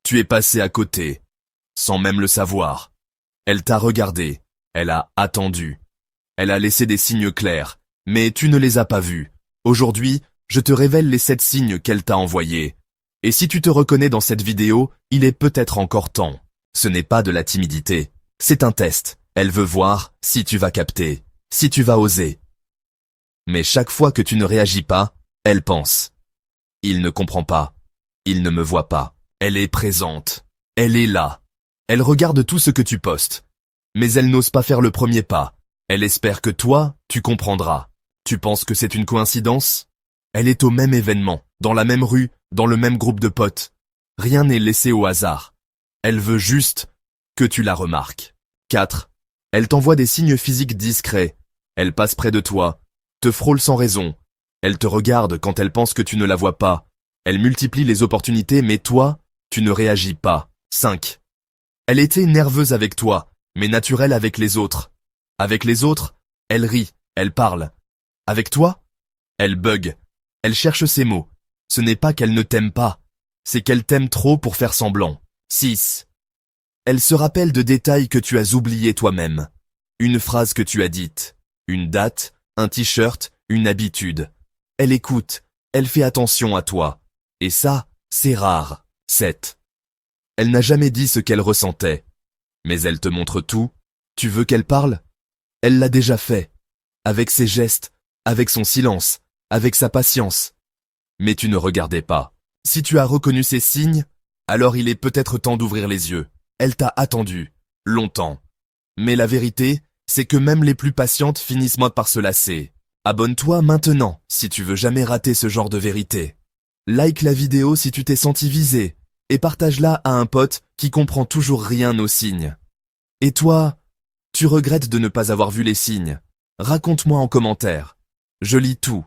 Tu es passé à côté, sans même le savoir. Elle t'a regardé, elle a attendu. Elle a laissé des signes clairs, mais tu ne les as pas vus. Aujourd'hui, je te révèle les 7 signes qu'elle t'a envoyés. Et si tu te reconnais dans cette vidéo, il est peut-être encore temps. Ce n'est pas de la timidité, c'est un test. Elle veut voir si tu vas capter, si tu vas oser. Mais chaque fois que tu ne réagis pas, elle pense. Il ne comprend pas. Il ne me voit pas. Elle est présente. Elle est là. Elle regarde tout ce que tu postes. Mais elle n'ose pas faire le premier pas. Elle espère que toi, tu comprendras. Tu penses que c'est une coïncidence? Elle est au même événement, dans la même rue, dans le même groupe de potes. Rien n'est laissé au hasard. Elle veut juste que tu la remarques. 4. Elle t'envoie des signes physiques discrets. Elle passe près de toi, te frôle sans raison. Elle te regarde quand elle pense que tu ne la vois pas. Elle multiplie les opportunités, mais toi, tu ne réagis pas. 5. Elle était nerveuse avec toi, mais naturelle avec les autres. Avec les autres, elle rit, elle parle. Avec toi, elle bug. Elle cherche ses mots. Ce n'est pas qu'elle ne t'aime pas, c'est qu'elle t'aime trop pour faire semblant. 6. Elle se rappelle de détails que tu as oubliés toi-même. Une phrase que tu as dite, une date, un t-shirt, une habitude. Elle écoute, elle fait attention à toi. Et ça, c'est rare. 7. Elle n'a jamais dit ce qu'elle ressentait. Mais elle te montre tout. Tu veux qu'elle parle? Elle l'a déjà fait. Avec ses gestes, avec son silence, avec sa patience. Mais tu ne regardais pas. Si tu as reconnu ces signes, alors il est peut-être temps d'ouvrir les yeux. Elle t'a attendu, longtemps. Mais la vérité, c'est que même les plus patientes finissent par se lasser. Abonne-toi maintenant si tu veux jamais rater ce genre de vérité. Like la vidéo si tu t'es senti visé et partage-la à un pote qui comprend toujours rien aux signes. Et toi, tu regrettes de ne pas avoir vu les signes? Raconte-moi en commentaire. Je lis tout.